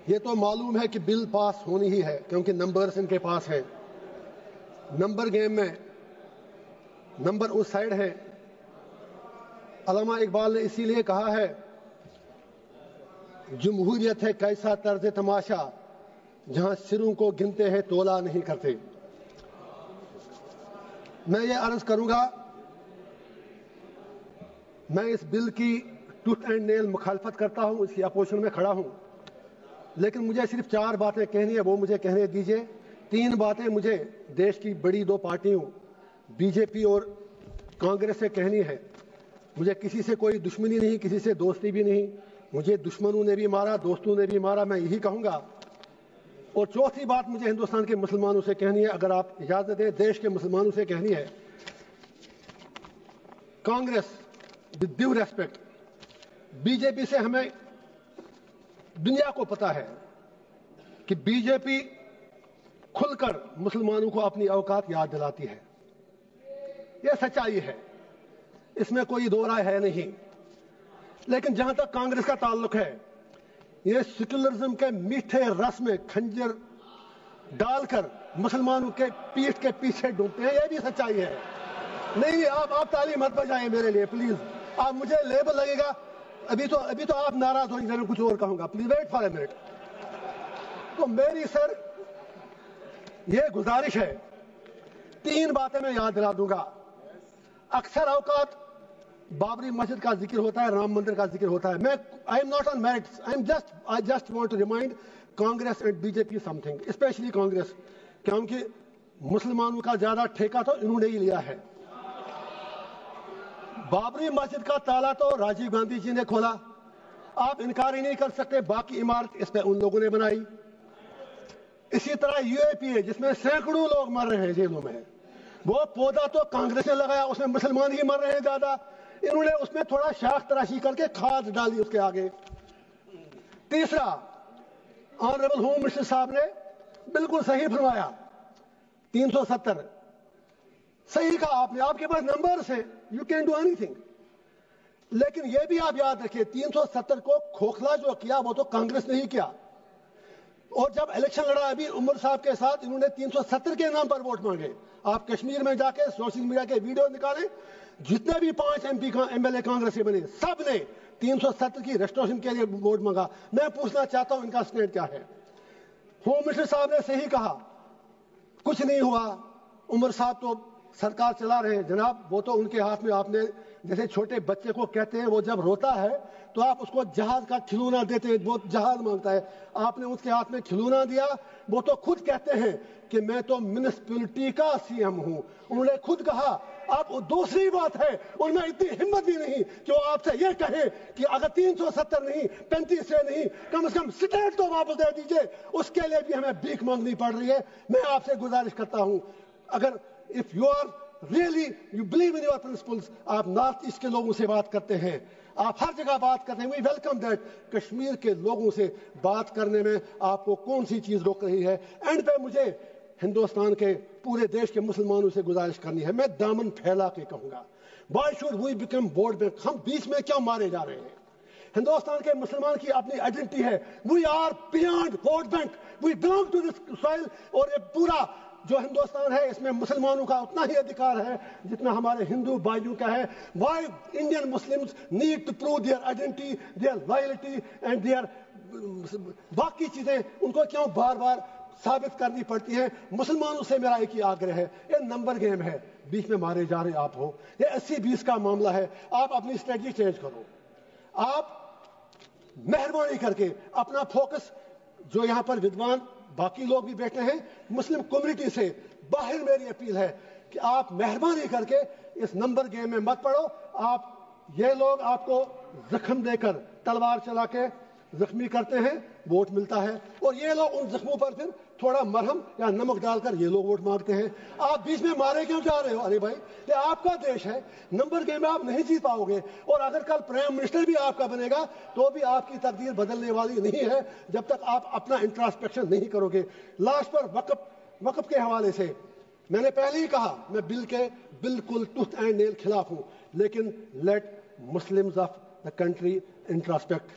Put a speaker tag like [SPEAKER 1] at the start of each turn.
[SPEAKER 1] یہ تو معلوم ہے کہ بل پاس ہونی ہی ہے کیونکہ نمبرز ان کے پاس ہیں. نمبر گیم میں نمبر اس سائڈ ہے. علامہ اقبال نے اسی لیے کہا ہے جمہوریت ہے کیسا طرز تماشا جہاں سروں کو گنتے ہیں تولا نہیں کرتے. میں یہ عرض کروں گا میں اس بل کی ٹوتھ اینڈ نیل مخالفت کرتا ہوں, اس کی اپوزیشن میں کھڑا ہوں, لیکن مجھے صرف 4 باتیں کہنی ہے, وہ مجھے کہنے دیجئے. 3 باتیں مجھے دیش کی بڑی 2 پارٹیوں بی جے پی اور کانگریس سے کہنی ہے. مجھے کسی سے کوئی دشمنی نہیں, کسی سے دوستی بھی نہیں. مجھے دشمنوں نے بھی مارا, دوستوں نے بھی مارا, میں یہی کہوں گا. اور چوتھی بات مجھے ہندوستان کے مسلمانوں سے کہنی ہے, اگر آپ اجازت دیں دیش کے مسلمانوں سے کہنی ہے. Congress with due respect, B J P سے ہمیں دنیا کو پتا ہے کہ بی جے پی کھل کر مسلمانوں کو اپنی اوقات یاد دلاتی ہے. یہ سچائی ہے, اس میں کوئی دو رائے ہے نہیں. لیکن جہاں تک کانگریس کا تعلق ہے, یہ سیکولرزم کے میٹھے رس میں کھنجر ڈال کر مسلمانوں کے پیٹھ کے پیچھے ڈوبتے ہیں, یہ بھی سچائی ہے. نہیں آپ تالی مت بجائیں میرے لیے پلیز. آپ مجھے لیبل لگے گا, ابھی تو آپ ناراض ہوں گے, میں کچھ اور کہوں گا. Please wait for a minute. تو میری سر یہ گزارش ہے, 3 باتیں میں یاد دلا دوں گا. اکثر اوقات بابری مسجد کا ذکر ہوتا ہے, رام مندر کا ذکر ہوتا ہے. میں I am not on merits, I just want to remind Congress and B J P something, especially Congress, کیونکہ مسلمانوں کا زیادہ ٹھیکہ تو انہوں نے ہی لیا ہے. بابری مسجد کا تالا تو راجیو گاندھی جی نے کھولا, آپ انکار ہی نہیں کر سکتے. باقی عمارت اس پہ ان لوگوں نے بنائی. اسی طرح یو اے پی ہے جس میں سینکڑوں لوگ مر رہے ہیں جیلوں میں, وہ پودا تو کانگریس نے لگایا, اس میں مسلمان ہی مر رہے ہیں زیادہ. انہوں نے اس میں تھوڑا شاخ تراشی کر کے کھاد ڈالی اس کے آگے. تیسرا, آنریبل ہوم منسٹر صاحب نے بالکل صحیح فرمایا, 370 صحیح کہا آپ نے, آپ کے پاس نمبرز ہیں, you can do any thing. لیکن یہ بھی آپ یاد رکھیے 370 کو کھوکھلا جو کیا وہ تو کانگریس نے ہی کیا. اور جب الیکشن لڑا ابھی عمر صاحب کے ساتھ, انہوں نے 370 کے نام پر ووٹ مانگے. آپ کشمیر میں جا کے سوشل میڈیا کے ویڈیو نکالیں, جتنے بھی 5 ایم ایل اے کانگریس کے بنے سب نے 370 کی ریسٹوریشن کے لیے ووٹ مانگا. میں پوچھنا چاہتا ہوں ان کا اسٹینڈ کیا ہے. ہوم منسٹر صاحب نے صحیح کہا, کچھ نہیں ہوا, عمر صاحب تو سرکار چلا رہے ہیں. جناب وہ تو ان کے ہاتھ میں, آپ نے جیسے چھوٹے بچے کو کہتے ہیں وہ جب روتا ہے تو آپ اس کو جہاز کا کھلونا دیتے ہیں, وہ جہاز مانگتا ہے, آپ نے اس کے ہاتھ میں کھلونا دیا. وہ تو خود کہتے ہیں کہ میں تو میونسپلٹی کا سی ایم ہوں, انہوں نے خود کہا. اب دوسری بات ہے, ان میں اتنی ہمت بھی نہیں کہ وہ آپ سے یہ کہیں کہ اگر 370 نہیں 35 سے نہیں, کم از کم اسٹیٹ تو واپس دے دیجئے. اس کے لیے بھی ہمیں بھیک مانگنی پڑ رہی ہے. میں آپ سے گزارش کرتا ہوں, اگر if you are really you believe in your principles, آپ نارتھ ایسٹ کے لوگوں سے بات کرتے ہیں, آپ ہر جگہ بات کرتے ہیں, we welcome that. کشمیر کے لوگوں سے بات کرنے میں آپ کو کون سی چیز روک رہی ہے؟ اینڈ پہ مجھے ہندوستان کے پورے دیش کے مسلمانوں سے گزارش کرنی ہے, میں دامن پھیلا کے کہوں گا, why should we become vote bank? ہم بیچ میں کیوں مارے جا رہے ہیں؟ ہندوستان کے مسلمان کی اپنی آئیڈینٹی ہے, we are beyond vote bank, we belong to this soil. اور یہ پورا جو ہندوستان ہے اس میں مسلمانوں کا اتنا ہی ادھیکار ہے جتنا ہمارے ہندو بھائیوں کا ہے. Why Indian Muslims need to prove their identity, their loyalty and their باقی چیزیں ان کو کیوں بار بار ثابت کرنی پڑتی ہیں؟ مسلمانوں سے میرا ایک ہی آگرہ ہے, یہ نمبر گیم ہے, بیچ میں مارے جا رہے آپ ہو. یہ 80-20 کا معاملہ ہے. آپ اپنی اسٹریٹجی چینج کرو. آپ مہربانی کر کے اپنا فوکس, جو یہاں پر ودوان باقی لوگ بھی بیٹھے ہیں مسلم کمیونٹی سے باہر, میری اپیل ہے کہ آپ مہربانی کر کے اس نمبر گیم میں مت پڑو. آپ یہ لوگ آپ کو زخم دے کر تلوار چلا کے زخمی کرتے ہیں, ووٹ ملتا ہے, اور یہ لوگ ان زخموں پر پھر تھوڑا مرہم یا نمک ڈال کر یہ لوگ ووٹ مانگتے ہیں. آپ بیچ میں مارے کیوں جا رہے ہو؟ ارے بھائی یہ آپ کا دیش ہے, نمبر گیم میں آپ نہیں جیت پاؤ گے. اور اگر کل پرائم منسٹر بھی آپ کا بنے گا تو بھی آپ کی تقدیر بدلنے والی نہیں ہے جب تک آپ اپنا انٹراسپیکشن نہیں کرو گے. لاسٹ پر وقف کے حوالے سے میں نے پہلے ہی کہا, میں بل کے بالکل ٹوتھ اینڈ نیل خلاف ہوں, لیکن let Muslims of the country انٹراسپیکٹ.